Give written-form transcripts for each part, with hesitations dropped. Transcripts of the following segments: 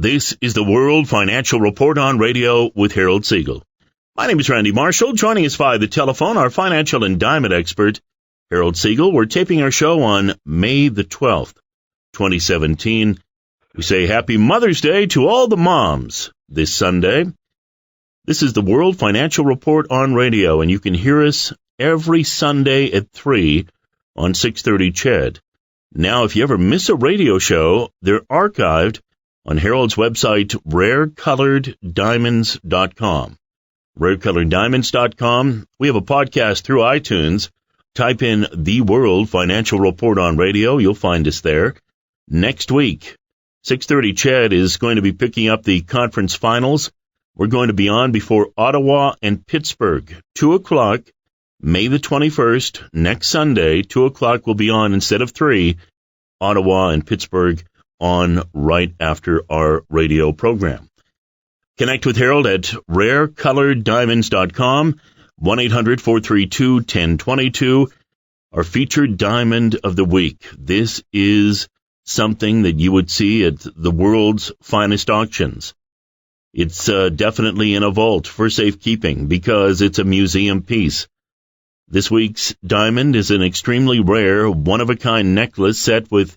This is the World Financial Report on Radio with Harold Siegel. My name is Randy Marshall. Joining us via the telephone, our financial and diamond expert, Harold Siegel. We're taping our show on May the 12th, 2017. We say Happy Mother's Day to all the moms this Sunday. This is the World Financial Report on Radio, and you can hear us every Sunday at 3 on 630 CHED. Now, if you ever miss a radio show, they're archived on Harold's website, rarecoloreddiamonds.com. rarecoloreddiamonds.com. We have a podcast through iTunes. Type in The World Financial Report on Radio. You'll find us there. Next week, 6:30 CHED is going to be picking up the conference finals. We're going to be on before Ottawa and Pittsburgh. 2 o'clock, May the 21st, next Sunday, 2 o'clock will be on instead of 3, Ottawa and Pittsburgh on right after our radio program. Connect with Harold at rarecoloreddiamonds.com, 1-800-432-1022, our featured diamond of the week. This is something that you would see at the world's finest auctions. It's definitely in a vault for safekeeping because it's a museum piece. This week's diamond is an extremely rare, one-of-a-kind necklace set with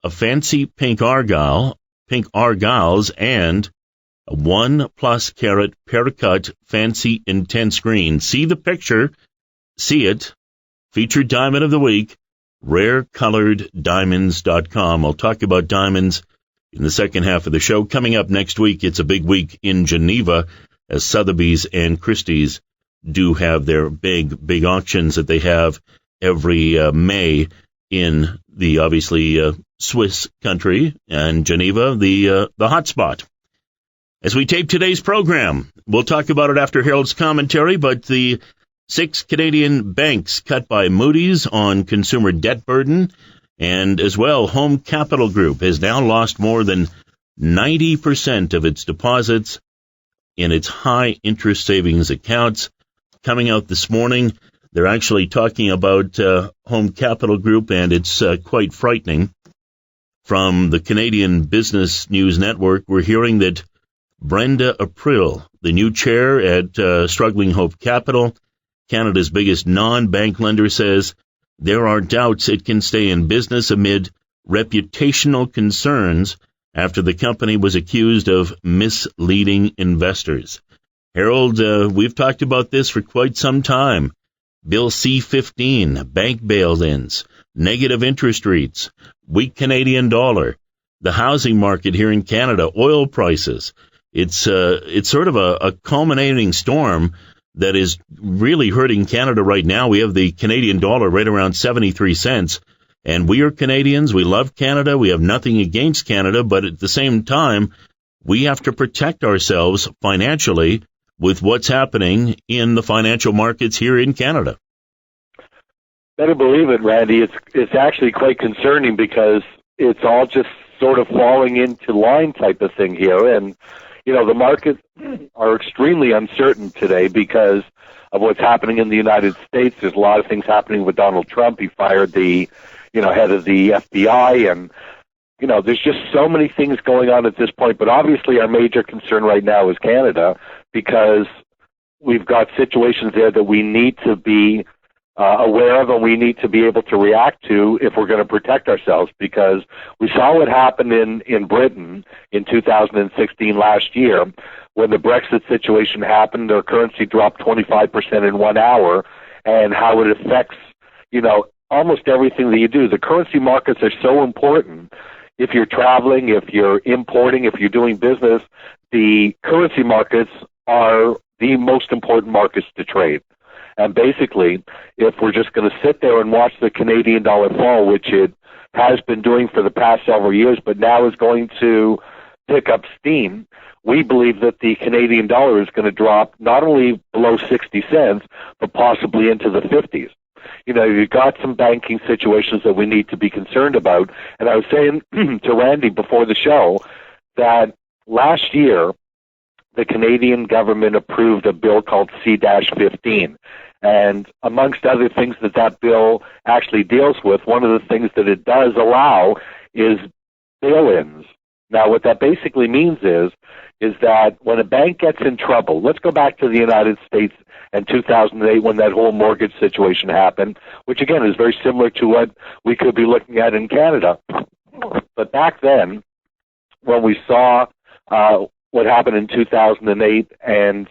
a fancy pink argyles, and a 1+ carat paracut fancy intense green. See the picture, see it. Featured diamond of the week, rarecoloreddiamonds.com. I'll talk about diamonds in the second half of the show. Coming up next week, it's a big week in Geneva as Sotheby's and Christie's do have their big auctions that they have every May in the obviously Swiss country, and Geneva, the hot spot. As we tape today's program, we'll talk about it after Harold's commentary, but the 6 Canadian banks cut by Moody's on consumer debt burden, and as well, Home Capital Group has now lost more than 90% of its deposits in its high-interest savings accounts. Coming out this morning, they're actually talking about Home Capital Group, and it's quite frightening. From the Canadian Business News Network, we're hearing that Brenda April, the new chair at Struggling Hope Capital, Canada's biggest non-bank lender, says there are doubts it can stay in business amid reputational concerns after the company was accused of misleading investors. Harold, we've talked about this for quite some time. Bill C-15, bank bail-ins, negative interest rates, weak Canadian dollar, the housing market here in Canada, oil prices. It's sort of a culminating storm that is really hurting Canada right now. We have the Canadian dollar right around 73 cents, and we are Canadians. We love Canada. We have nothing against Canada, but at the same time, we have to protect ourselves financially with what's happening in the financial markets here in Canada. Better believe it, Randy. It's actually quite concerning because it's all just sort of falling into line type of thing here. And, you know, the markets are extremely uncertain today because of what's happening in the United States. There's a lot of things happening with Donald Trump. He fired the, head of the FBI, and, there's just so many things going on at this point. But obviously our major concern right now is Canada, because we've got situations there that we need to be aware of and we need to be able to react to if we're going to protect ourselves, because we saw what happened in Britain in 2016 last year when the Brexit situation happened. Their currency dropped 25% in 1 hour, and how it affects, almost everything that you do. The currency markets are so important. If you're traveling, if you're importing, if you're doing business, the currency markets are the most important markets to trade. And basically, if we're just going to sit there and watch the Canadian dollar fall, which it has been doing for the past several years, but now is going to pick up steam, we believe that the Canadian dollar is going to drop not only below 60 cents, but possibly into the 50s. You've got some banking situations that we need to be concerned about. And I was saying to Randy before the show that last year, the Canadian government approved a bill called C-15. And amongst other things that bill actually deals with, one of the things that it does allow is bail-ins. Now, what that basically means is that when a bank gets in trouble, let's go back to the United States in 2008 when that whole mortgage situation happened, which again is very similar to what we could be looking at in Canada. But back then, when we saw what happened in 2008 and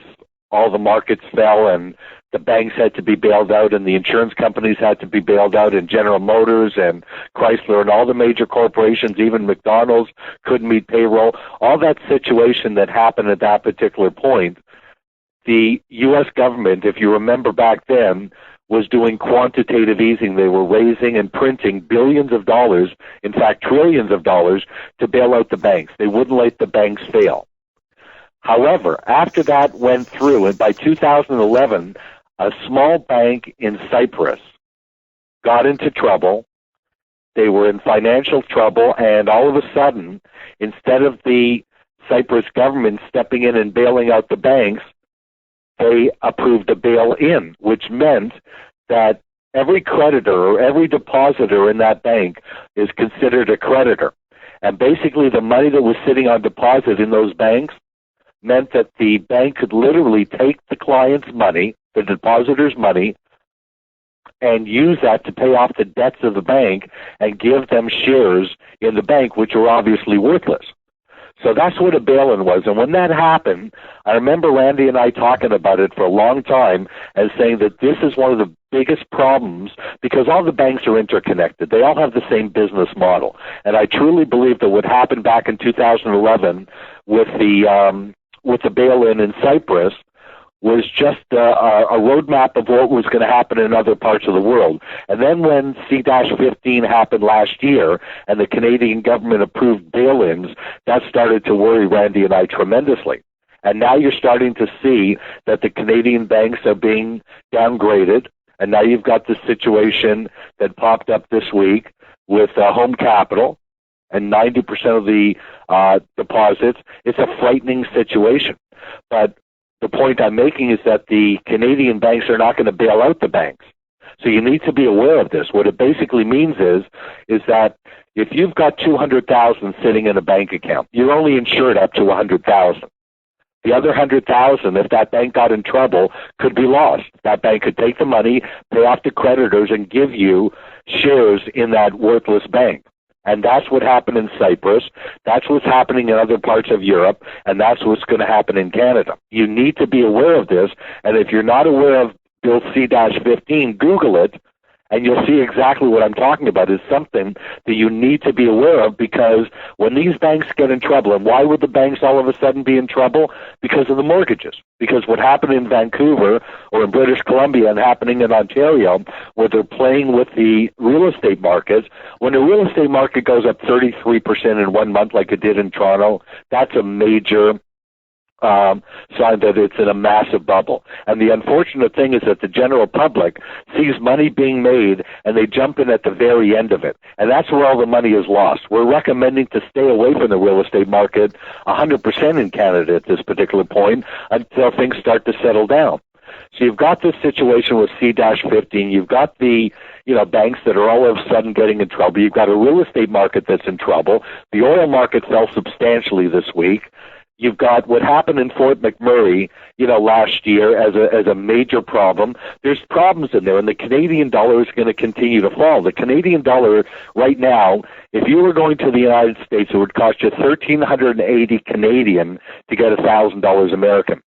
all the markets fell and the banks had to be bailed out and the insurance companies had to be bailed out and General Motors and Chrysler and all the major corporations, even McDonald's, couldn't meet payroll. All that situation that happened at that particular point, the U.S. government, if you remember back then, was doing quantitative easing. They were raising and printing billions of dollars, in fact trillions of dollars, to bail out the banks. They wouldn't let the banks fail. However, after that went through, and by 2011, a small bank in Cyprus got into trouble. They were in financial trouble, and all of a sudden, instead of the Cyprus government stepping in and bailing out the banks, they approved a bail-in, which meant that every creditor or every depositor in that bank is considered a creditor. And basically the money that was sitting on deposit in those banks meant that the bank could literally take the client's money, the depositor's money, and use that to pay off the debts of the bank and give them shares in the bank, which were obviously worthless. So that's what a bail-in was. And when that happened, I remember Randy and I talking about it for a long time and saying that this is one of the biggest problems because all the banks are interconnected. They all have the same business model. And I truly believe that what happened back in 2011 with the bail-in in Cyprus was just a roadmap of what was going to happen in other parts of the world. And then when C-15 happened last year and the Canadian government approved bail-ins, that started to worry Randy and I tremendously. And now you're starting to see that the Canadian banks are being downgraded, and now you've got this situation that popped up this week with Home Capital and 90% of the deposits. It's a frightening situation. But the point I'm making is that the Canadian banks are not going to bail out the banks. So you need to be aware of this. What it basically means is that if you've got $200,000 sitting in a bank account, you're only insured up to $100,000. The other $100,000, if that bank got in trouble, could be lost. That bank could take the money, pay off the creditors, and give you shares in that worthless bank. And that's what happened in Cyprus. That's what's happening in other parts of Europe, and that's what's going to happen in Canada. You need to be aware of this, and if you're not aware of Bill C-15, Google it, and you'll see exactly what I'm talking about. It's something that you need to be aware of because when these banks get in trouble, and why would the banks all of a sudden be in trouble? Because of the mortgages. Because what happened in Vancouver or in British Columbia and happening in Ontario, where they're playing with the real estate markets, when the real estate market goes up 33% in 1 month like it did in Toronto, that's a major sign that it's in a massive bubble. And the unfortunate thing is that the general public sees money being made and they jump in at the very end of it. And that's where all the money is lost. We're recommending to stay away from the real estate market 100% in Canada at this particular point until things start to settle down. So you've got this situation with C-15. You've got the banks that are all of a sudden getting in trouble. You've got a real estate market that's in trouble. The oil market fell substantially this week. You've got what happened in Fort McMurray, last year as a major problem. There's problems in there, and the Canadian dollar is going to continue to fall. The Canadian dollar right now, if you were going to the United States, it would cost you $1,380 Canadian to get $1,000 American.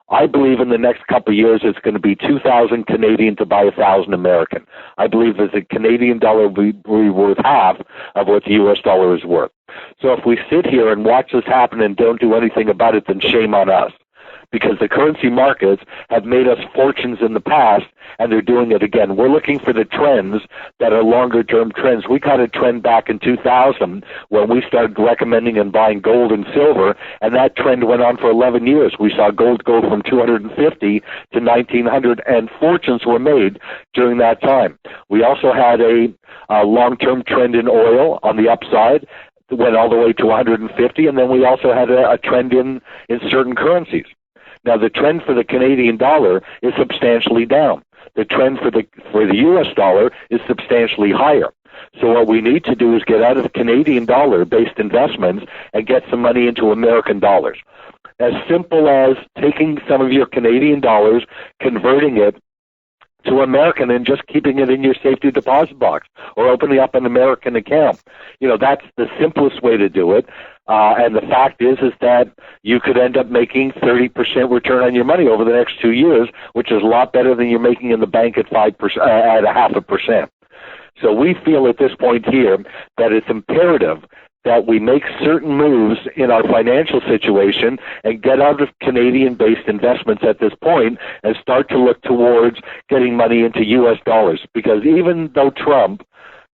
I believe in the next couple of years it's going to be 2,000 Canadian to buy 1,000 American. I believe that the Canadian dollar will be worth half of what the U.S. dollar is worth. So if we sit here and watch this happen and don't do anything about it, then shame on us. Because the currency markets have made us fortunes in the past, and they're doing it again. We're looking for the trends that are longer-term trends. We got a trend back in 2000 when we started recommending and buying gold and silver, and that trend went on for 11 years. We saw gold go from 250 to 1,900, and fortunes were made during that time. We also had a long-term trend in oil on the upside. It went all the way to 150, and then we also had a trend in certain currencies. Now, the trend for the Canadian dollar is substantially down. The trend for the U.S. dollar is substantially higher. So what we need to do is get out of Canadian dollar-based investments and get some money into American dollars. As simple as taking some of your Canadian dollars, converting it to American and just keeping it in your safety deposit box or opening up an American account. That's the simplest way to do it. And the fact is that you could end up making 30% return on your money over the next 2 years, which is a lot better than you're making in the bank at 5%, at 0.5%. So we feel at this point here that it's imperative that we make certain moves in our financial situation and get out of Canadian-based investments at this point and start to look towards getting money into U.S. dollars. Because even though Trump,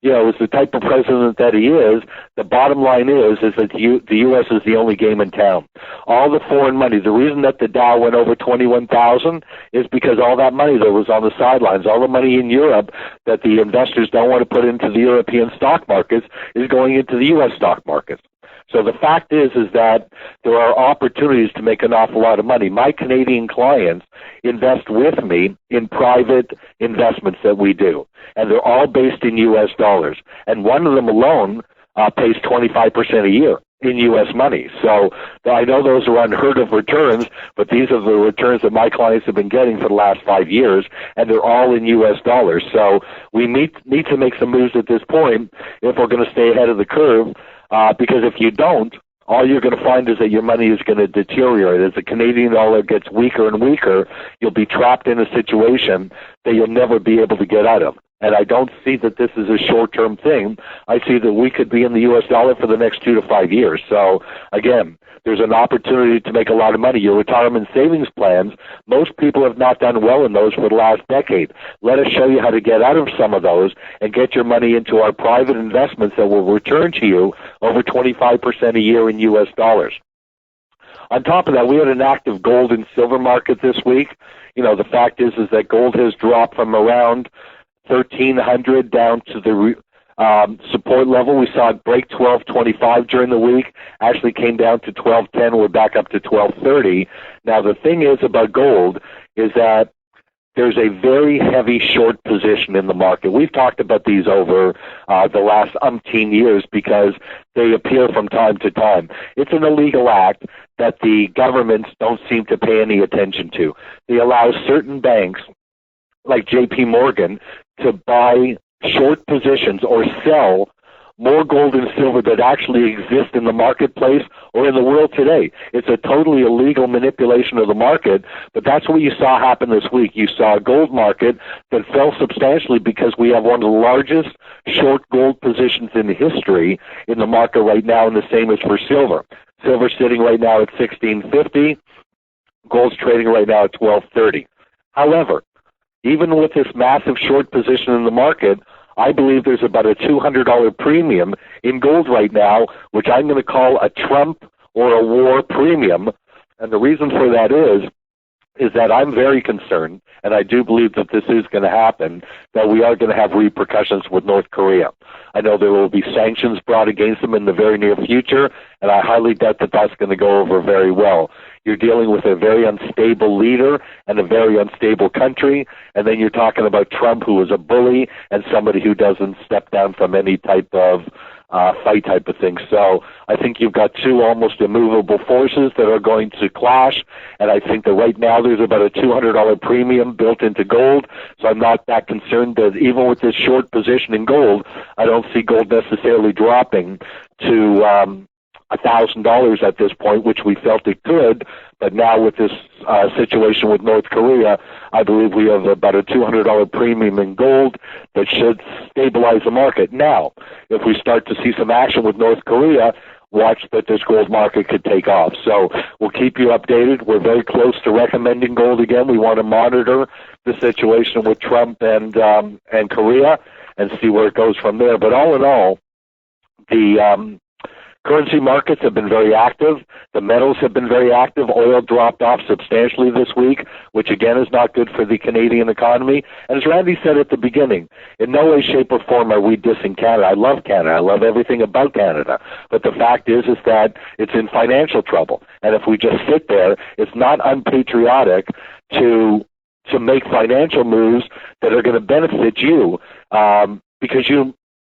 is the type of president that he is, the bottom line is that the U.S. is the only game in town. All the foreign money, the reason that the Dow went over 21,000 is because all that money that was on the sidelines, all the money in Europe that the investors don't want to put into the European stock markets is going into the U.S. stock markets. So the fact is that there are opportunities to make an awful lot of money. My Canadian clients invest with me in private investments that we do, and they're all based in U.S. dollars. And one of them alone pays 25% a year in U.S. money. So I know those are unheard of returns, but these are the returns that my clients have been getting for the last 5 years, and they're all in U.S. dollars. So we need to make some moves at this point if we're going to stay ahead of the curve. Because if you don't, all you're going to find is that your money is going to deteriorate. As the Canadian dollar gets weaker and weaker, you'll be trapped in a situation that you'll never be able to get out of. And I don't see that this is a short-term thing. I see that we could be in the U.S. dollar for the next 2 to 5 years. So, again, there's an opportunity to make a lot of money. Your retirement savings plans, most people have not done well in those for the last decade. Let us show you how to get out of some of those and get your money into our private investments that will return to you over 25% a year in U.S. dollars. On top of that, we had an active gold and silver market this week. The fact is that gold has dropped from around 1,300 down to the support level. We saw it break 12.25 during the week, actually came down to 12.10. We're back up to 12.30. Now, the thing is about gold is that there's a very heavy short position in the market. We've talked about these over the last umpteen years because they appear from time to time. It's an illegal act that the governments don't seem to pay any attention to. They allow certain banks, like J.P. Morgan, to buy short positions or sell more gold and silver that actually exist in the marketplace or in the world today. It's a totally illegal manipulation of the market, but that's what you saw happen this week. You saw a gold market that fell substantially because we have one of the largest short gold positions in history in the market right now, and the same is for silver. Silver's sitting right now at $1,650. Gold's trading right now at $1,230. However, even with this massive short position in the market, I believe there's about a $200 premium in gold right now, which I'm going to call a Trump or a war premium. And the reason for that is that I'm very concerned, and I do believe that this is going to happen, that we are going to have repercussions with North Korea. I know there will be sanctions brought against them in the very near future, and I highly doubt that that's going to go over very well. You're dealing with a very unstable leader and a very unstable country, and then you're talking about Trump, who is a bully and somebody who doesn't step down from any type of fight type of thing. So I think you've got two almost immovable forces that are going to clash, and I think that right now there's about a $200 premium built into gold, so I'm not that concerned that even with this short position in gold, I don't see gold necessarily dropping to $1,000 at this point, which we felt it could, but now with this situation with North Korea, I believe we have about a $200 premium in gold that should stabilize the market. Now, if we start to see some action with North Korea, watch that this gold market could take off. So we'll keep you updated. We're very close to recommending gold again. We want to monitor the situation with Trump and Korea and see where it goes from there. But all in all, the currency markets have been very active. The metals have been very active. Oil dropped off substantially this week, which again is not good for the Canadian economy. And as Randy said at the beginning, in no way, shape, or form are we dissing Canada. I love Canada. I love everything about Canada. But the fact is that it's in financial trouble. And if we just sit there, it's not unpatriotic to make financial moves that are going to benefit you because you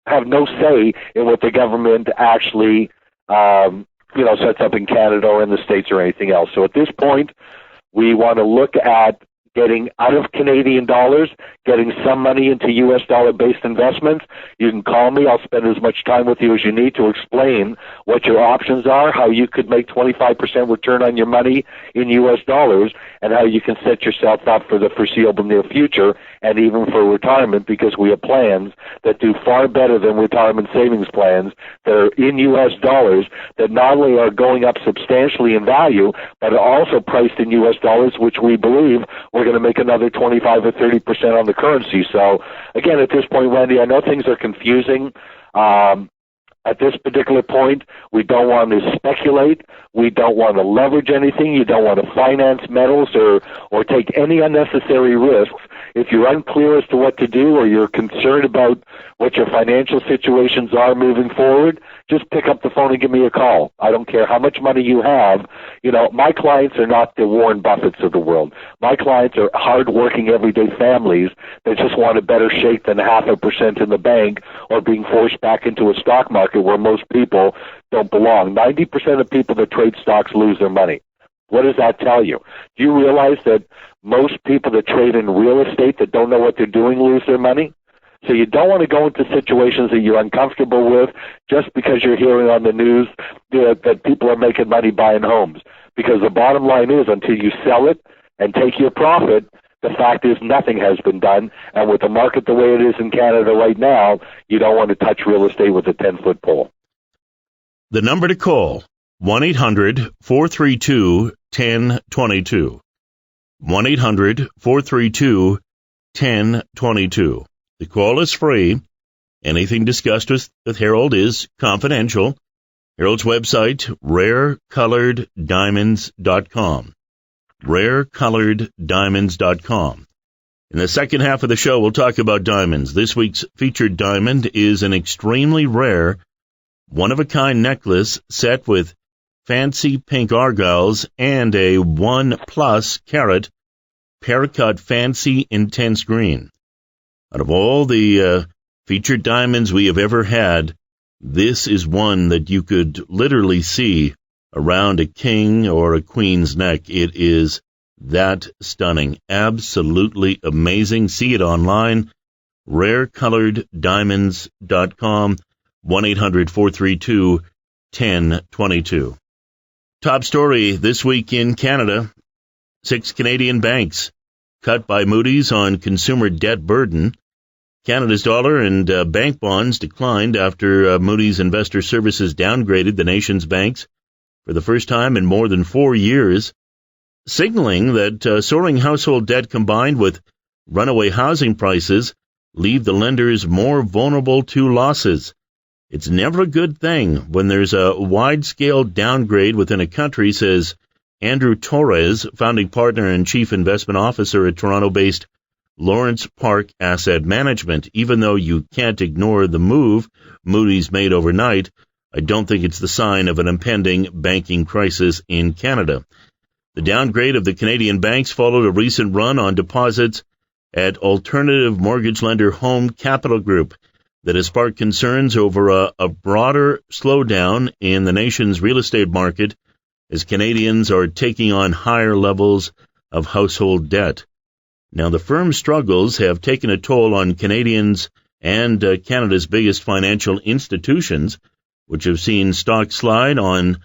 have no say in what the government actually, sets up in Canada or in the States or anything else. So at this point, we want to look at getting out of Canadian dollars, getting some money into U.S. dollar-based investments. You can call me. I'll spend as much time with you as you need to explain what your options are, how you could make 25% return on your money in U.S. dollars, and how you can set yourself up for the foreseeable near future and even for retirement, because we have plans that do far better than retirement savings plans that are in U.S. dollars that not only are going up substantially in value, but are also priced in U.S. dollars, which we believe we're going to make another 25 or 30% on the currency. So, again, at this point, Wendy, I know things are confusing. At this particular point, we don't want to speculate. We don't want to leverage anything. You don't want to finance metals or take any unnecessary risks. If you're unclear as to what to do or you're concerned about what your financial situations are moving forward, just pick up the phone and give me a call. I don't care how much money you have. My clients are not the Warren Buffetts of the world. My clients are hard-working, everyday families that just want a better shake than 0.5% in the bank or being forced back into a stock market where most people don't belong. 90% of people that trade stocks lose their money. What does that tell you? Do you realize that most people that trade in real estate that don't know what they're doing lose their money? So you don't want to go into situations that you're uncomfortable with just because you're hearing on the news that people are making money buying homes. Because the bottom line is, until you sell it and take your profit, the fact is nothing has been done. And with the market the way it is in Canada right now, you don't want to touch real estate with a 10-foot pole. The number to call, 1-800-432-1022. 1-800-432-1022. The call is free. Anything discussed with Harold is confidential. Harold's website, rarecoloreddiamonds.com. rarecoloreddiamonds.com. In the second half of the show, we'll talk about diamonds. This week's featured diamond is an extremely rare, one-of-a-kind necklace set with fancy pink argyles and a 1+ carat paracut fancy intense green. Out of all the featured diamonds we have ever had, this is one that you could literally see around a king or a queen's neck. It is that stunning. Absolutely amazing. See it online, rarecoloreddiamonds.com, 1-800-432-1022. Top story this week in Canada, 6 Canadian banks cut by Moody's on consumer debt burden. Canada's dollar and bank bonds declined after Moody's Investor Services downgraded the nation's banks for the first time in more than 4 years, signaling that soaring household debt combined with runaway housing prices leave the lenders more vulnerable to losses. It's never a good thing when there's a wide-scale downgrade within a country, says Andrew Torres, founding partner and chief investment officer at Toronto-based Lawrence Park Asset Management. Even though you can't ignore the move Moody's made overnight, I don't think it's the sign of an impending banking crisis in Canada. The downgrade of the Canadian banks followed a recent run on deposits at alternative mortgage lender Home Capital Group that has sparked concerns over a broader slowdown in the nation's real estate market as Canadians are taking on higher levels of household debt. Now, the firm's struggles have taken a toll on Canadians and Canada's biggest financial institutions, which have seen stocks slide on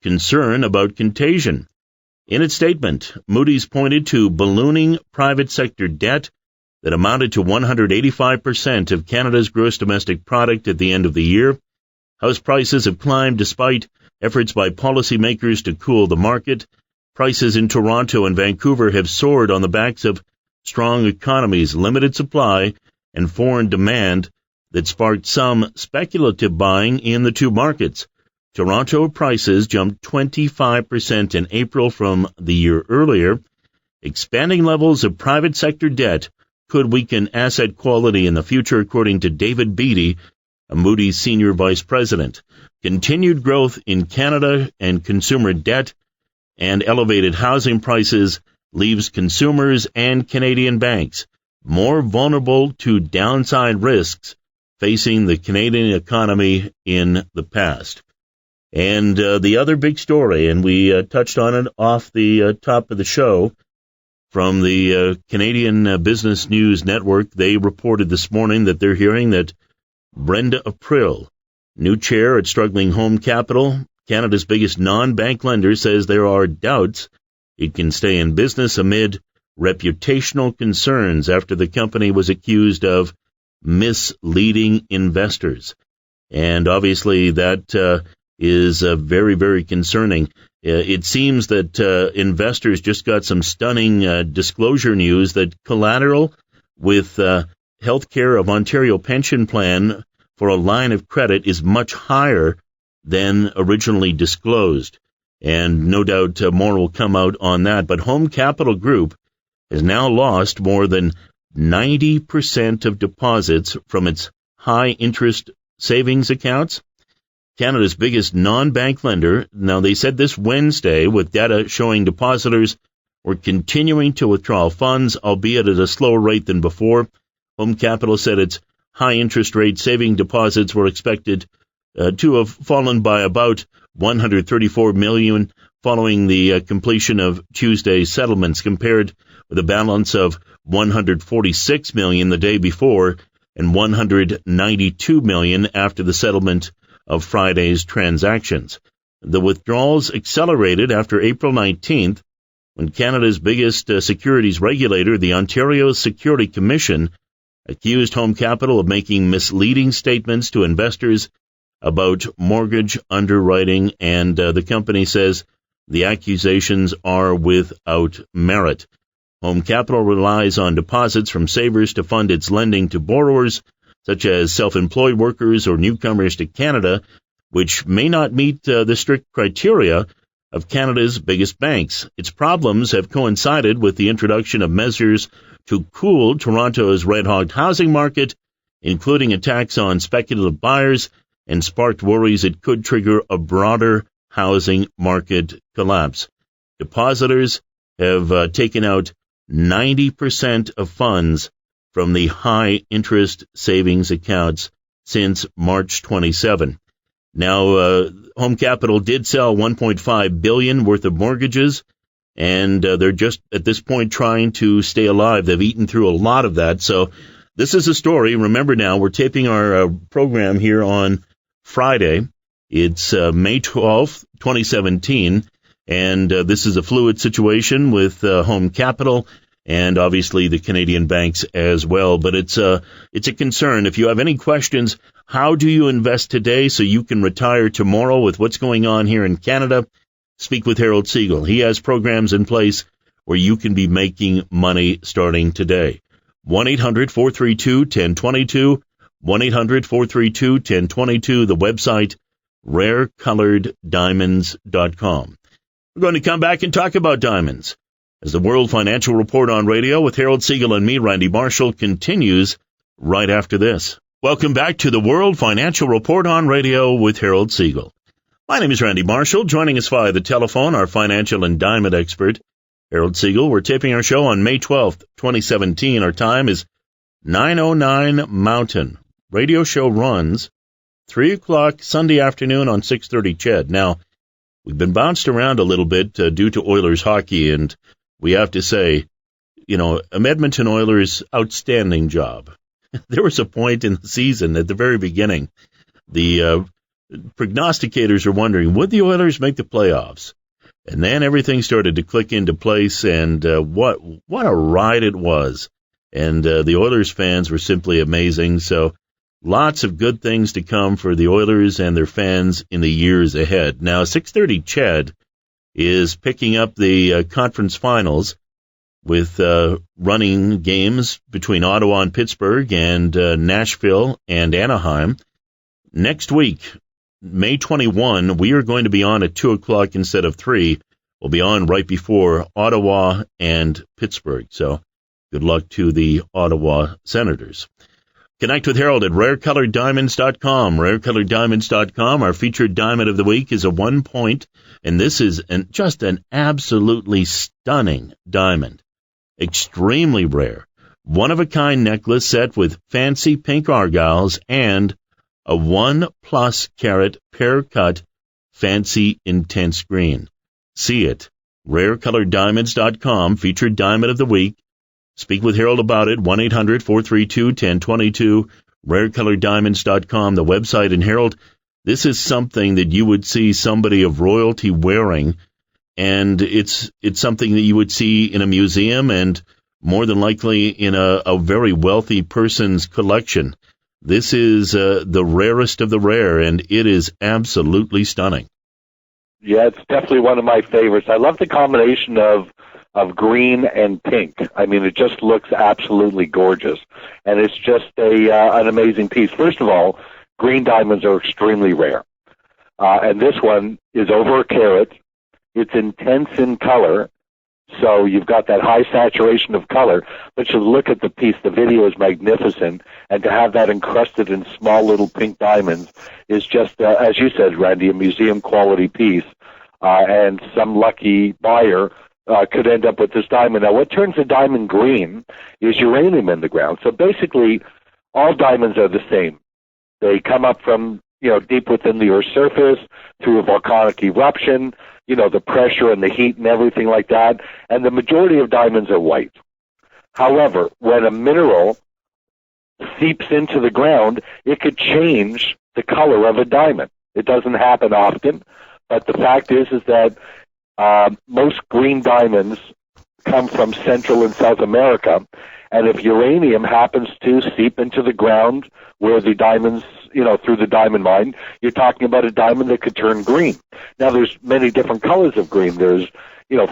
concern about contagion. In its statement, Moody's pointed to ballooning private sector debt that amounted to 185% of Canada's gross domestic product at the end of the year. House prices have climbed despite efforts by policymakers to cool the market. Prices in Toronto and Vancouver have soared on the backs of strong economies, limited supply, and foreign demand that sparked some speculative buying in the two markets. Toronto prices jumped 25% in April from the year earlier. Expanding levels of private sector debt could weaken asset quality in the future, according to David Beattie, a Moody's senior vice president. Continued growth in Canada and consumer debt and elevated housing prices leaves consumers and Canadian banks more vulnerable to downside risks facing the Canadian economy in the past. And the other big story, and we touched on it off the top of the show, from the Canadian Business News Network, they reported this morning that they're hearing that Brenda April, new chair at struggling Home Capital, Canada's biggest non-bank lender, says there are doubts it can stay in business amid reputational concerns after the company was accused of misleading investors. And obviously that is very, very concerning. It seems that investors just got some stunning disclosure news that collateral with Healthcare of Ontario pension plan for a line of credit is much higher than originally disclosed. And no doubt more will come out on that. But Home Capital Group has now lost more than 90% of deposits from its high-interest savings accounts. Canada's biggest non-bank lender. Now, they said this Wednesday with data showing depositors were continuing to withdraw funds, albeit at a slower rate than before. Home Capital said its high-interest rate saving deposits were expected to have fallen by about $134 million following the completion of Tuesday's settlements, compared with a balance of $146 million the day before and $192 million after the settlement of Friday's transactions. The withdrawals accelerated after April 19th, when Canada's biggest securities regulator, the Ontario Security Commission, accused Home Capital of making misleading statements to investors about mortgage underwriting, and the company says the accusations are without merit. Home Capital relies on deposits from savers to fund its lending to borrowers, such as self-employed workers or newcomers to Canada, which may not meet the strict criteria of Canada's biggest banks. Its problems have coincided with the introduction of measures to cool Toronto's red-hot housing market, including a tax on speculative buyers, and sparked worries it could trigger a broader housing market collapse. Depositors have taken out 90% of funds from the high-interest savings accounts since March 27. Now, Home Capital did sell $1.5 billion worth of mortgages, and they're just at this point trying to stay alive. They've eaten through a lot of that. So this is a story. Remember now, we're taping our program here on Friday. It's May 12th, 2017, and this is a fluid situation with Home Capital and obviously the Canadian banks as well. But it's a concern. If you have any questions, how do you invest today so you can retire tomorrow with what's going on here in Canada? Speak with Harold Siegel. He has programs in place where you can be making money starting today. 1-800-432-1022, 1-800-432-1022, the website, rarecoloreddiamonds.com. We're going to come back and talk about diamonds as the World Financial Report on Radio with Harold Siegel and me, Randy Marshall, continues right after this. Welcome back to the World Financial Report on Radio with Harold Siegel. My name is Randy Marshall. Joining us via the telephone, our financial and diamond expert, Harold Siegel. We're taping our show on May 12th, 2017. Our time is 9:09 Mountain. Radio show runs 3 o'clock Sunday afternoon on 6:30 CHED. Now, we've been bounced around a little bit due to Oilers hockey, and we have to say, Edmonton Oilers, outstanding job. There was a point in the season at the very beginning, the prognosticators are wondering, would the Oilers make the playoffs? And then everything started to click into place, and what a ride it was. And the Oilers fans were simply amazing. So lots of good things to come for the Oilers and their fans in the years ahead. Now, 6:30 CHED is picking up the conference finals with running games between Ottawa and Pittsburgh and Nashville and Anaheim. Next week, May 21, we are going to be on at 2 o'clock instead of 3. We'll be on right before Ottawa and Pittsburgh. So good luck to the Ottawa Senators. Connect with Harold at rarecoloreddiamonds.com. Rarecoloreddiamonds.com. Our featured diamond of the week is a 1 point, and this is just an absolutely stunning diamond. Extremely rare. one-of-a-kind necklace set with fancy pink argyles and a 1+ carat pear-cut fancy intense green. See it. RareColoredDiamonds.com, featured Diamond of the Week. Speak with Harold about it, 1-800-432-1022, RareColoredDiamonds.com, the website. And Harold, this is something that you would see somebody of royalty wearing, and it's something that you would see in a museum and more than likely in a very wealthy person's collection. This is the rarest of the rare, and it is absolutely stunning. Yeah, it's definitely one of my favorites. I love the combination of green and pink. I mean, it just looks absolutely gorgeous, and it's just an amazing piece. First of all, green diamonds are extremely rare, and this one is over a carat. It's intense in color, so you've got that high saturation of color, but you look at the piece, the video is magnificent, and to have that encrusted in small little pink diamonds is just, as you said, Randy, a museum quality piece, and some lucky buyer could end up with this diamond. Now, what turns a diamond green is uranium in the ground. So basically, all diamonds are the same. They come up from, deep within the Earth's surface through a volcanic eruption, the pressure and the heat and everything like that, and the majority of diamonds are white. However, when a mineral seeps into the ground, it could change the color of a diamond. It doesn't happen often, but the fact is that most green diamonds come from Central and South America, and if uranium happens to seep into the ground where the diamonds, through the diamond mine, you're talking about a diamond that could turn green. Now, there's many different colors of green. There's,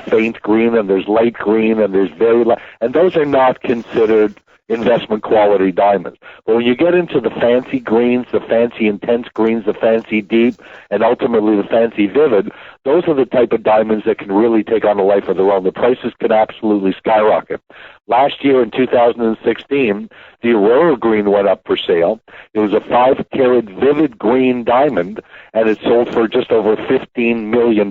faint green, and there's light green, and there's very light, and those are not considered investment quality diamonds. But when you get into the fancy greens, the fancy intense greens, the fancy deep, and ultimately the fancy vivid, those are the type of diamonds that can really take on a life of their own. The prices can absolutely skyrocket. Last year in 2016, the Aurora green went up for sale. It was a 5-carat vivid green diamond, and it sold for just over $15 million.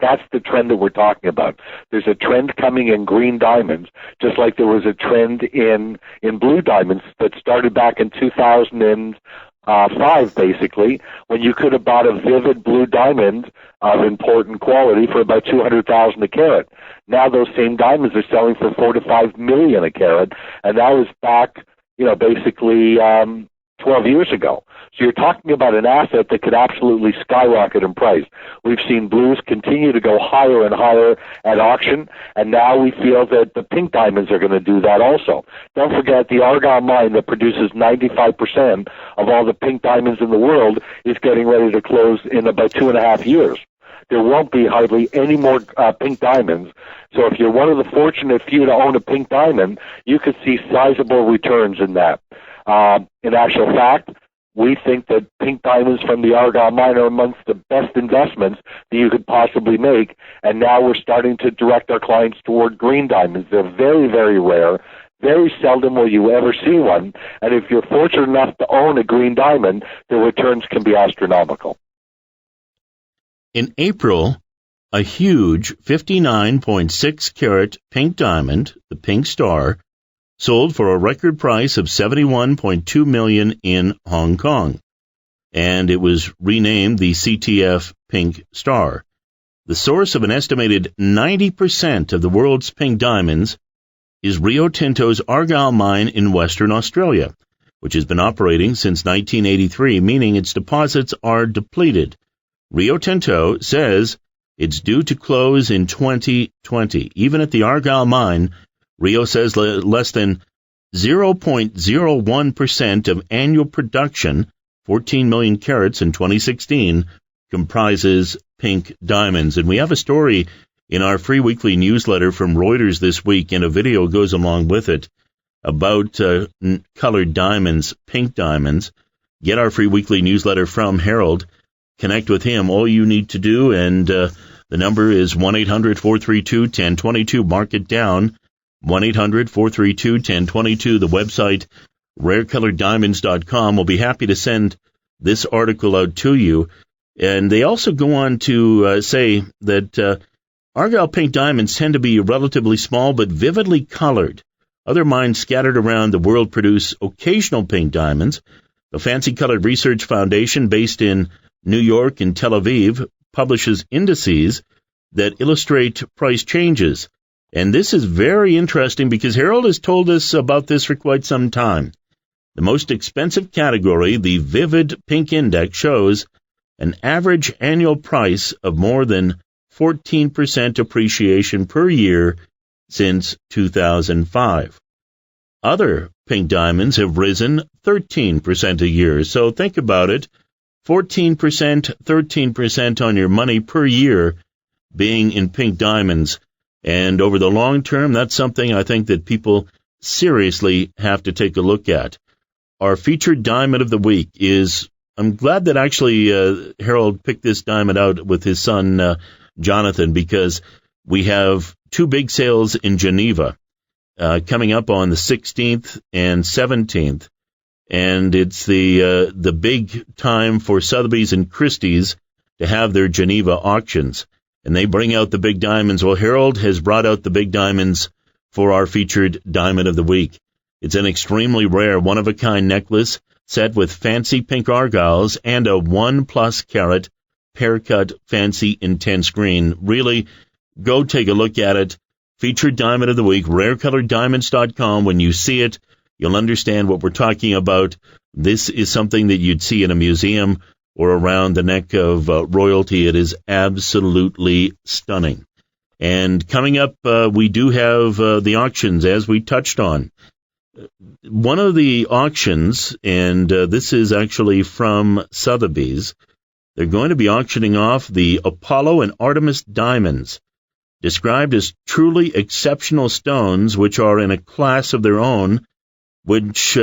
That's the trend that we're talking about. There's a trend coming in green diamonds, just like there was a trend in blue diamonds that started back in 2005, basically, when you could have bought a vivid blue diamond of important quality for about $200,000 a carat. Now those same diamonds are selling for $4 to $5 million a carat, and that was back, basically 12 years ago. So you're talking about an asset that could absolutely skyrocket in price. We've seen blues continue to go higher and higher at auction, and now we feel that the pink diamonds are going to do that also. Don't forget, the Argyle mine that produces 95% of all the pink diamonds in the world is getting ready to close in about 2.5 years. There won't be hardly any more pink diamonds. So if you're one of the fortunate few to own a pink diamond, you could see sizable returns in that. In actual fact, we think that pink diamonds from the Argyle mine are amongst the best investments that you could possibly make, and now we're starting to direct our clients toward green diamonds. They're very, very rare. Very seldom will you ever see one, and if you're fortunate enough to own a green diamond, the returns can be astronomical. In April, a huge 59.6-carat pink diamond, the Pink Star, sold for a record price of $71.2 million in Hong Kong, and it was renamed the CTF Pink Star. The source of an estimated 90% of the world's pink diamonds is Rio Tinto's Argyle mine in Western Australia, which has been operating since 1983, meaning its deposits are depleted. Rio Tinto says it's due to close in 2020. Even at the Argyle mine, Rio says less than 0.01% of annual production, 14 million carats in 2016, comprises pink diamonds. And we have a story in our free weekly newsletter from Reuters this week, and a video goes along with it about colored diamonds, pink diamonds. Get our free weekly newsletter from Harold. Connect with him. All you need to do, and the number is 1-800-432-1022. Mark it down. 1-800-432-1022. The website, RareColoredDiamonds.com. We'll be happy to send this article out to you. And they also go on to say that Argyle pink diamonds tend to be relatively small but vividly colored, Other mines scattered around the world produce occasional pink diamonds. The Fancy Colored Research Foundation, based in New York and Tel Aviv, publishes indices that illustrate price changes. And this is very interesting because Harold has told us about this for quite some time. The most expensive category, the Vivid Pink Index, shows an average annual price of more than 14% appreciation per year since 2005. Other pink diamonds have risen 13% a year. So think about it, 14%, 13% on your money per year being in pink diamonds. And over the long term, that's something I think that people seriously have to take a look at. Our featured diamond of the week is, I'm glad that actually Harold picked this diamond out with his son Jonathan, because we have two big sales in Geneva coming up on the 16th and 17th. And it's the big time for Sotheby's and Christie's to have their Geneva auctions. And they bring out the big diamonds. Well, Harold has brought out the big diamonds for our featured diamond of the week. It's an extremely rare, one-of-a-kind necklace set with fancy pink argyles and a 1+ carat pear-cut fancy intense green. Really, go take a look at it. Featured diamond of the week, rarecoloreddiamonds.com. When you see it, you'll understand what we're talking about. This is something that you'd see in a museum or around the neck of royalty. It is absolutely stunning. And coming up, we do have the auctions, as we touched on. One of the auctions, and this is actually from Sotheby's, they're going to be auctioning off the Apollo and Artemis diamonds, described as truly exceptional stones, which are in a class of their own, which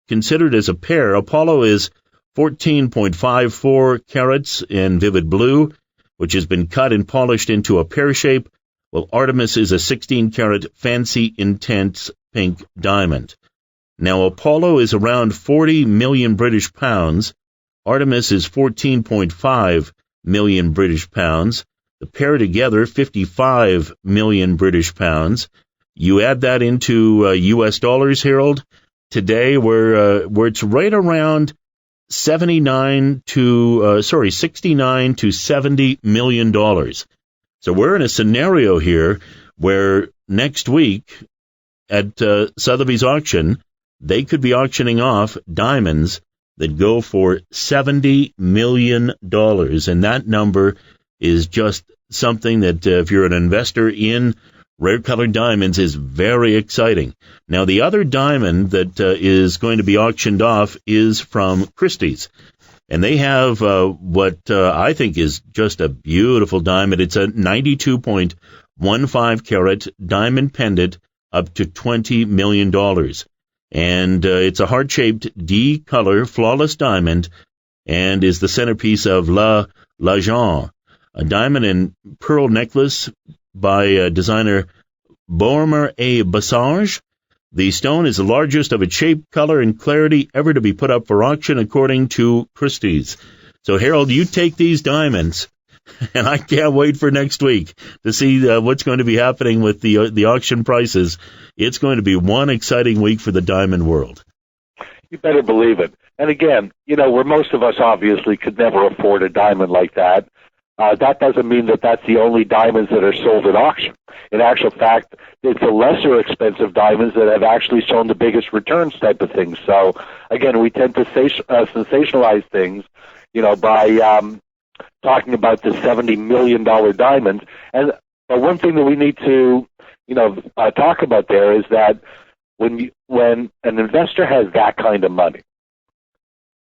considered as a pair. Apollo is 14.54 carats in vivid blue, which has been cut and polished into a pear shape, while Artemis is a 16-carat fancy intense pink diamond. Now, Apollo is around 40 million British pounds. Artemis is 14.5 million British pounds. The pair together, 55 million British pounds. You add that into U.S. dollars, Harold, today where it's right around 69 to 70 million dollars. So we're in a scenario here where next week at Sotheby's auction, they could be auctioning off diamonds that go for $70 million. And that number is just something that if you're an investor in rare colored diamonds is very exciting. Now, the other diamond that is going to be auctioned off is from Christie's. And they have what I think is just a beautiful diamond. It's a 92.15 carat diamond pendant up to $20 million. And it's a heart-shaped D-color flawless diamond and is the centerpiece of La Jean, a diamond and pearl necklace by designer Bormer A. Bassage. The stone is the largest of its shape, color, and clarity ever to be put up for auction, according to Christie's. So, Harold, you take these diamonds, and I can't wait for next week to see what's going to be happening with the auction prices. It's going to be one exciting week for the diamond world. You better believe it. And again, where most of us obviously could never afford a diamond like that, that doesn't mean that that's the only diamonds that are sold at auction. In actual fact, it's the lesser expensive diamonds that have actually shown the biggest returns type of things. So, again, we tend to sensationalize things, by talking about the $70 million diamond. But one thing that we need to, talk about there is that when an investor has that kind of money,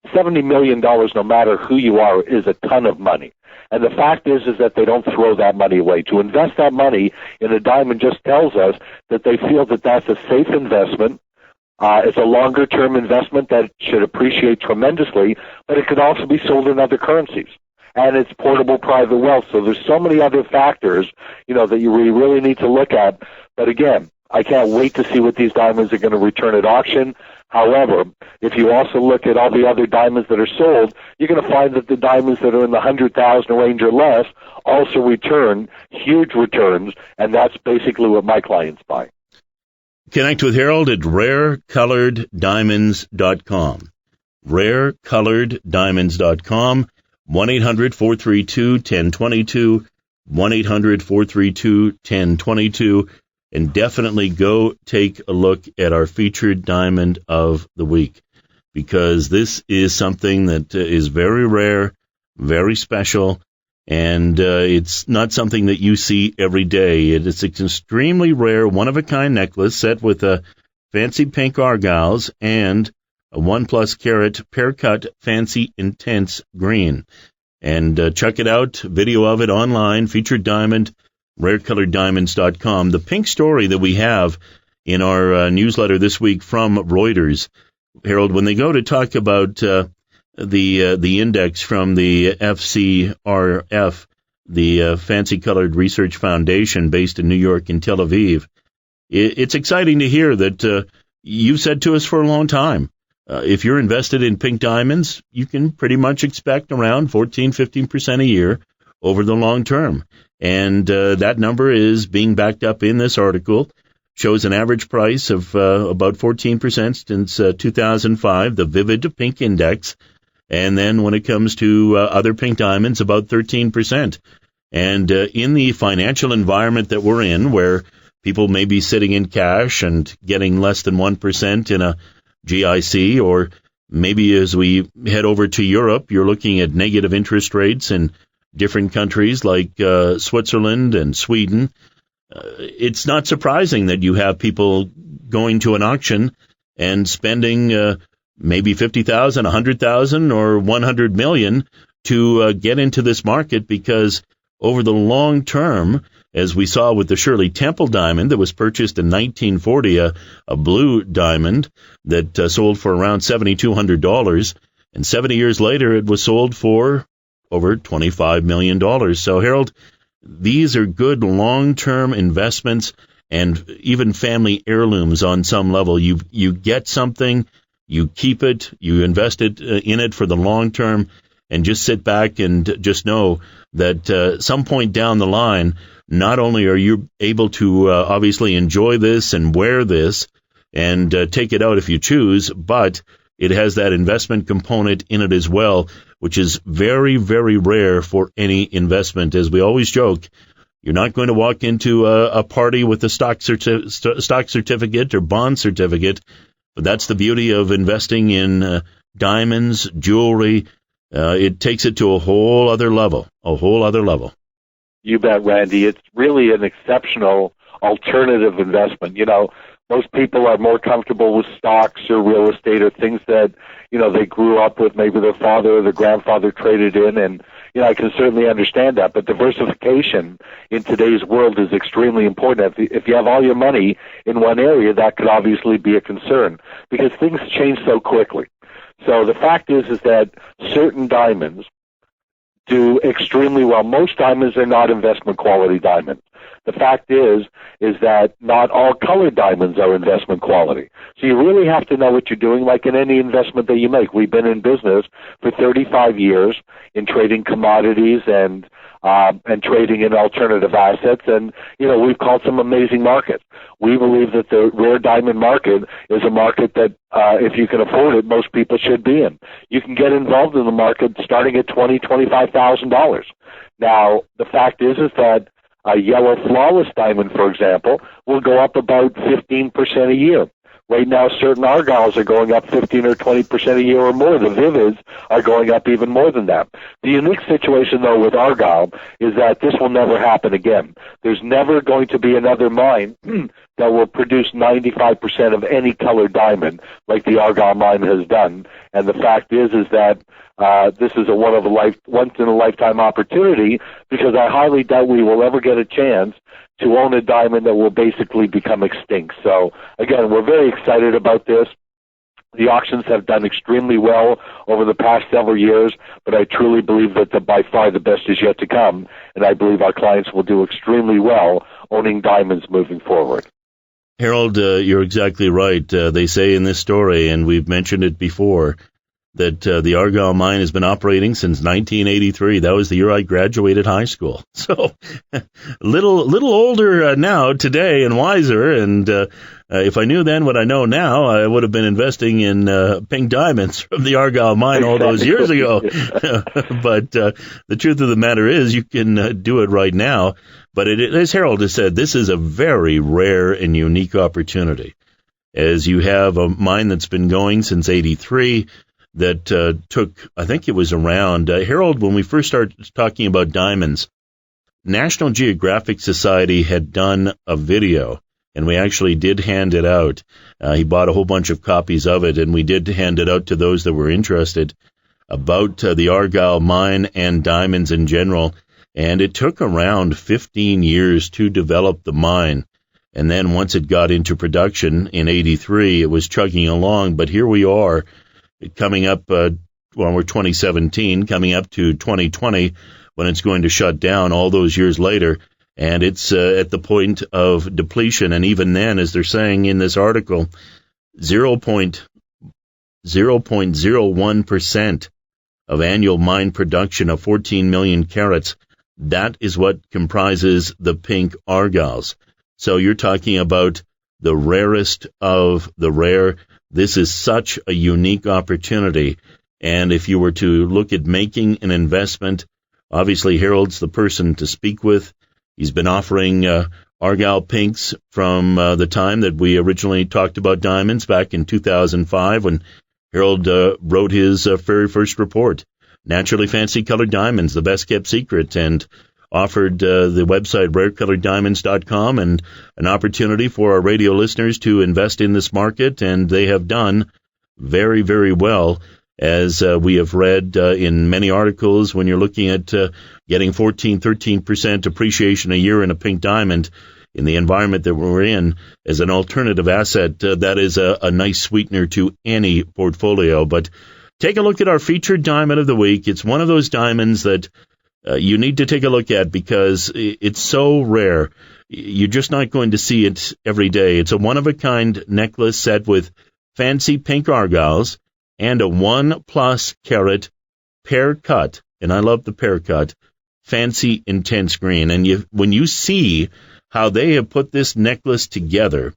$70 million, no matter who you are, is a ton of money. And the fact is that they don't throw that money away. To invest that money in a diamond just tells us that they feel that that's a safe investment. It's a longer-term investment that should appreciate tremendously, but it could also be sold in other currencies. And it's portable private wealth. So there's so many other factors, that you really need to look at. But again, I can't wait to see what these diamonds are going to return at auction. However, if you also look at all the other diamonds that are sold, you're going to find that the diamonds that are in the 100,000 range or less also return huge returns, and that's basically what my clients buy. Connect with Harold at rarecoloreddiamonds.com. rarecoloreddiamonds.com, 1-800-432-1022, 1-800-432-1022, and definitely go take a look at our featured diamond of the week, because this is something that is very rare, very special, and it's not something that you see every day. It is an extremely rare, one-of-a-kind necklace set with a fancy pink argyles and a 1+ carat pear-cut fancy intense green. And check it out, video of it online, featured diamond, rarecoloreddiamonds.com. The pink story that we have in our newsletter this week from Reuters, Harold, when they go to talk about the index from the FCRF, the Fancy Colored Research Foundation based in New York and Tel Aviv, it's exciting to hear that you've said to us for a long time, if you're invested in pink diamonds, you can pretty much expect around 14-15% a year over the long term. And that number is being backed up in this article, shows an average price of about 14% since 2005, the Vivid Pink Index. And then when it comes to other pink diamonds, about 13%. And in the financial environment that we're in, where people may be sitting in cash and getting less than 1% in a GIC, or maybe as we head over to Europe, you're looking at negative interest rates in different countries like Switzerland and Sweden. It's not surprising that you have people going to an auction and spending maybe $50,000, $100,000, or $100 million to get into this market, because over the long term, as we saw with the Shirley Temple diamond that was purchased in 1940, a blue diamond that sold for around $7,200, and 70 years later it was sold for over $25 million. So, Harold, these are good long-term investments and even family heirlooms on some level. You get something, you keep it, you invest it in it for the long term, and just sit back and just know that some point down the line, not only are you able to obviously enjoy this and wear this and take it out if you choose, but it has that investment component in it as well, which is very, very rare for any investment. As we always joke, you're not going to walk into a party with a stock certificate or bond certificate. But that's the beauty of investing in diamonds, jewelry. It takes it to a whole other level, You bet, Randy. It's really an exceptional alternative investment. You know, most people are more comfortable with stocks or real estate or things that, you know, they grew up with, maybe their father or their grandfather traded in, and, you know, I can certainly understand that. But diversification in today's world is extremely important. If you have all your money in one area, that could obviously be a concern, because things change so quickly. So the fact is that certain diamonds do extremely well. Most diamonds are not investment quality diamonds. The fact is that not all colored diamonds are investment quality. So you really have to know what you're doing, like in any investment that you make. We've been in business for 35 years in trading commodities and trading in alternative assets, and, you know, we've called some amazing markets. We believe that the rare diamond market is a market that, if you can afford it, most people should be in. You can get involved in the market starting at $20,000, $25,000. Now, the fact is that a yellow flawless diamond, for example, will go up about 15% a year. Right now, certain argyles are going up 15 or 20% a year or more. The vivids are going up even more than that. The unique situation, though, with argyle is that this will never happen again. There's never going to be another mine that will produce 95% of any colored diamond like the argyle mine has done. And the fact is that this is a once-in-a-lifetime opportunity, because I highly doubt we will ever get a chance to own a diamond that will basically become extinct. So, again, we're very excited about this. The auctions have done extremely well over the past several years, but I truly believe that by far the best is yet to come, and I believe our clients will do extremely well owning diamonds moving forward. Harold, you're exactly right. They say in this story, and we've mentioned it before, that the Argyle mine has been operating since 1983. That was the year I graduated high school. So little older now today and wiser. And if I knew then what I know now, I would have been investing in pink diamonds from the Argyle mine all those years ago. But the truth of the matter is you can do it right now. But as Harold has said, this is a very rare and unique opportunity. As you have a mine that's been going since 83 that took, I think it was around, Harold, when we first started talking about diamonds, National Geographic Society had done a video, and we actually did hand it out. He bought a whole bunch of copies of it, and we did hand it out to those that were interested about the Argyle mine and diamonds in general. And it took around 15 years to develop the mine. And then once it got into production in 83, it was chugging along. But here we are coming up, we're 2017, coming up to 2020 when it's going to shut down all those years later. And it's at the point of depletion. And even then, as they're saying in this article, 0.01% of annual mine production of 14 million carats. That is what comprises the pink Argyles. So you're talking about the rarest of the rare. This is such a unique opportunity. And if you were to look at making an investment, obviously Harold's the person to speak with. He's been offering Argyle pinks from the time that we originally talked about diamonds back in 2005 when Harold wrote his very first report. Naturally Fancy Colored Diamonds, the best kept secret, and offered the website rarecoloreddiamonds.com and an opportunity for our radio listeners to invest in this market, and they have done very, very well, as we have read in many articles. When you're looking at getting 13% appreciation a year in a pink diamond in the environment that we're in as an alternative asset, that is a nice sweetener to any portfolio. But take a look at our featured diamond of the week. It's one of those diamonds that you need to take a look at because it's so rare. You're just not going to see it every day. It's a one-of-a-kind necklace set with fancy pink Argyles and a 1+ carat pear cut, and I love the pear cut, fancy intense green. And when you see how they have put this necklace together,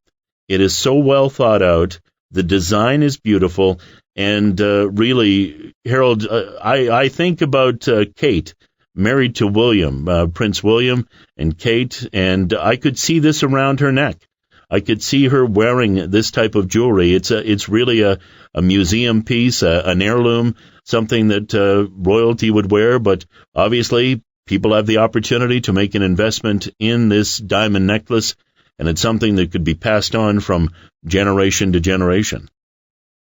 it is so well thought out. The design is beautiful. And really, Harold, I think about Kate, married to William, Prince William and Kate, and I could see this around her neck. I could see her wearing this type of jewelry. It's really a museum piece, an heirloom, something that royalty would wear, but obviously people have the opportunity to make an investment in this diamond necklace, and it's something that could be passed on from generation to generation.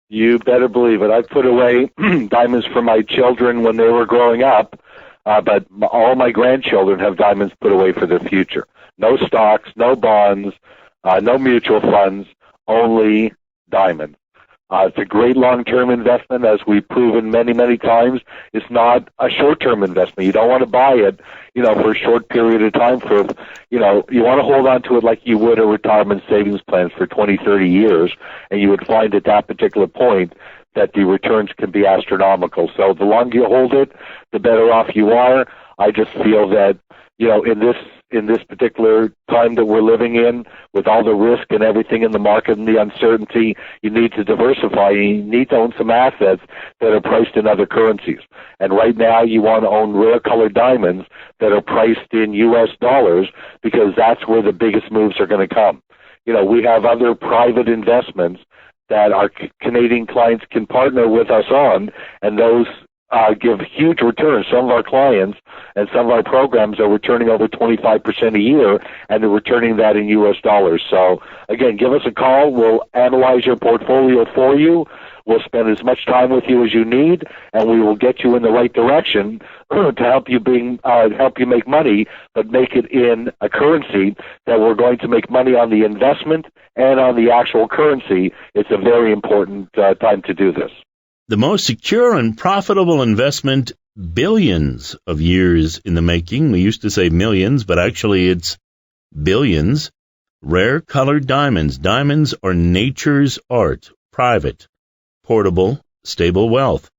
You better believe it. I put away diamonds for my children when they were growing up, but all my grandchildren have diamonds put away for their future. No stocks, no bonds, no mutual funds, only diamonds. It's a great long-term investment, as we've proven many, many times. It's not a short-term investment. You don't want to buy it, for a short period of time. You want to hold on to it like you would a retirement savings plan for 20, 30 years, and you would find at that particular point that the returns can be astronomical. So the longer you hold it, the better off you are. I just feel that, in this particular time that we're living in, with all the risk and everything in the market and the uncertainty, you need to diversify. You need to own some assets that are priced in other currencies. And right now you want to own rare colored diamonds that are priced in U.S. dollars, because that's where the biggest moves are going to come. We have other private investments that our Canadian clients can partner with us on, and those give huge returns. Some of our clients and some of our programs are returning over 25% a year, and they're returning that in U.S. dollars. So, again, give us a call. We'll analyze your portfolio for you. We'll spend as much time with you as you need, and we will get you in the right direction to help you make money, but make it in a currency that we're going to make money on the investment and on the actual currency. It's a very important time to do this. The most secure and profitable investment, billions of years in the making. We used to say millions, but actually it's billions. Rare colored diamonds. Diamonds are nature's art, private, portable, stable wealth.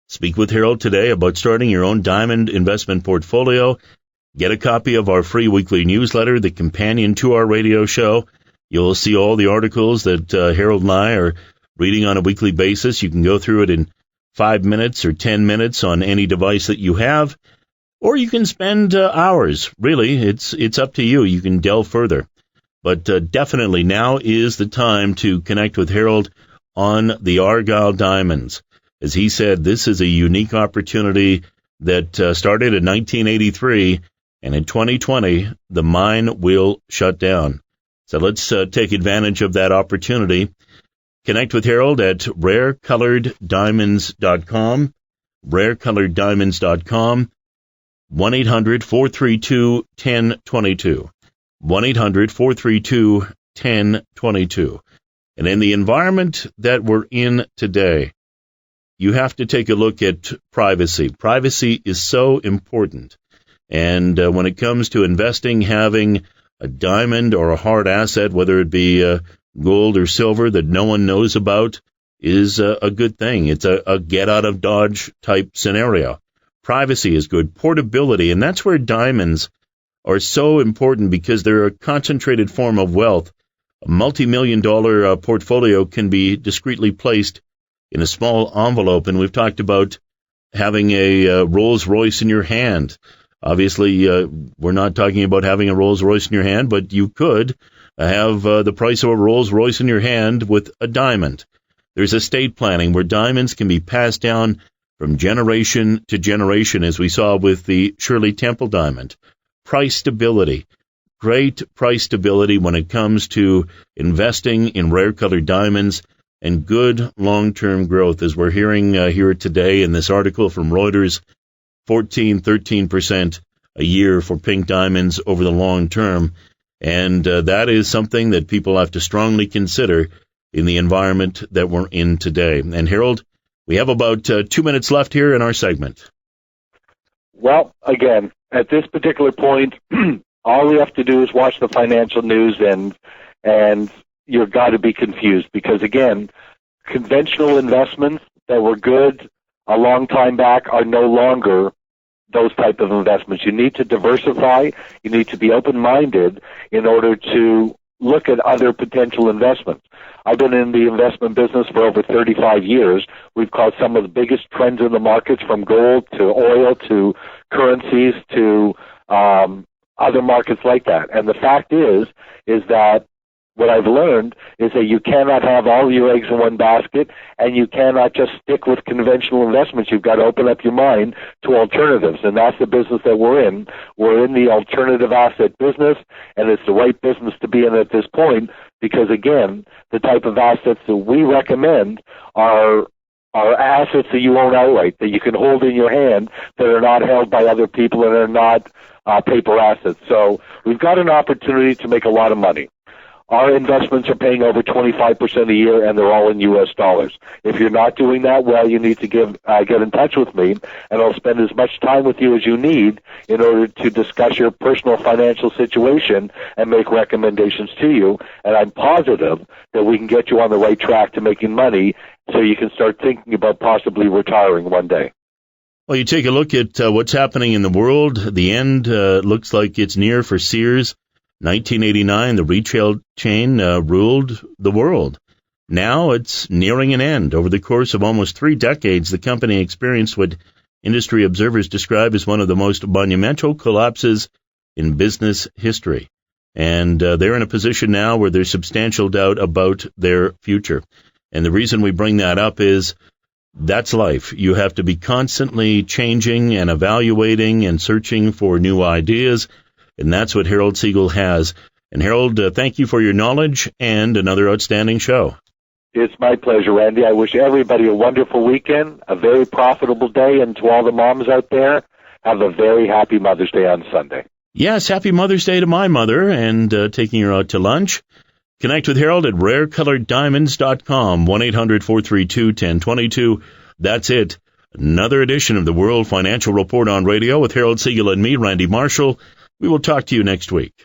Speak with Harold today about starting your own diamond investment portfolio. Get a copy of our free weekly newsletter, the companion to our radio show. You'll see all the articles that Harold and I are reading on a weekly basis. You can go through it in 5 minutes or 10 minutes on any device that you have, or you can spend hours. Really, it's up to you. You can delve further. But definitely now is the time to connect with Harold on the Argyle Diamonds. As he said, this is a unique opportunity that started in 1983, and in 2020, the mine will shut down. So let's take advantage of that opportunity. Connect with Harold at rarecoloreddiamonds.com, rarecoloreddiamonds.com, 1-800-432-1022, 1-800-432-1022. And in the environment that we're in today, you have to take a look at privacy. Privacy is so important. And when it comes to investing, having a diamond or a hard asset, whether it be gold or silver that no one knows about, is a good thing. It's a get-out-of-Dodge type scenario. Privacy is good. Portability, and that's where diamonds are so important because they're a concentrated form of wealth. A multi-million-dollar portfolio can be discreetly placed in a small envelope, and we've talked about having a Rolls-Royce in your hand. Obviously, we're not talking about having a Rolls-Royce in your hand, but you could have the price of a Rolls-Royce in your hand with a diamond. There's estate planning where diamonds can be passed down from generation to generation, as we saw with the Shirley Temple diamond. Price stability. Great price stability when it comes to investing in rare-colored diamonds, and good long-term growth, as we're hearing here today in this article from Reuters, 13% a year for pink diamonds over the long term. And that is something that people have to strongly consider in the environment that we're in today. And Harold, we have about 2 minutes left here in our segment. Well, again, at this particular point, all we have to do is watch the financial news, and you've got to be confused because, again, conventional investments that were good a long time back are no longer those type of investments. You need to diversify. You need to be open-minded in order to look at other potential investments. I've been in the investment business for over 35 years. We've caught some of the biggest trends in the markets, from gold to oil to currencies to other markets like that. And the fact is that what I've learned is that you cannot have all your eggs in one basket, and you cannot just stick with conventional investments. You've got to open up your mind to alternatives, and that's the business that we're in. We're in the alternative asset business, and it's the right business to be in at this point because, again, the type of assets that we recommend are assets that you own outright, that you can hold in your hand, that are not held by other people and are not paper assets. So we've got an opportunity to make a lot of money. Our investments are paying over 25% a year, and they're all in U.S. dollars. If you're not doing that, well, you need to get in touch with me, and I'll spend as much time with you as you need in order to discuss your personal financial situation and make recommendations to you. And I'm positive that we can get you on the right track to making money so you can start thinking about possibly retiring one day. Well, you take a look at what's happening in the world. The end looks like it's near for Sears. 1989, the retail chain ruled the world. Now it's nearing an end. Over the course of almost 3 decades, the company experienced what industry observers describe as one of the most monumental collapses in business history. And they're in a position now where there's substantial doubt about their future. And the reason we bring that up is that's life. You have to be constantly changing and evaluating and searching for new ideas. And that's what Harold Siegel has. And Harold, thank you for your knowledge and another outstanding show. It's my pleasure, Randy. I wish everybody a wonderful weekend, a very profitable day, and to all the moms out there, have a very happy Mother's Day on Sunday. Yes, happy Mother's Day to my mother, and taking her out to lunch. Connect with Harold at rarecoloreddiamonds.com, 1-800-432-1022. That's it. Another edition of the World Financial Report on radio with Harold Siegel and me, Randy Marshall. We will talk to you next week.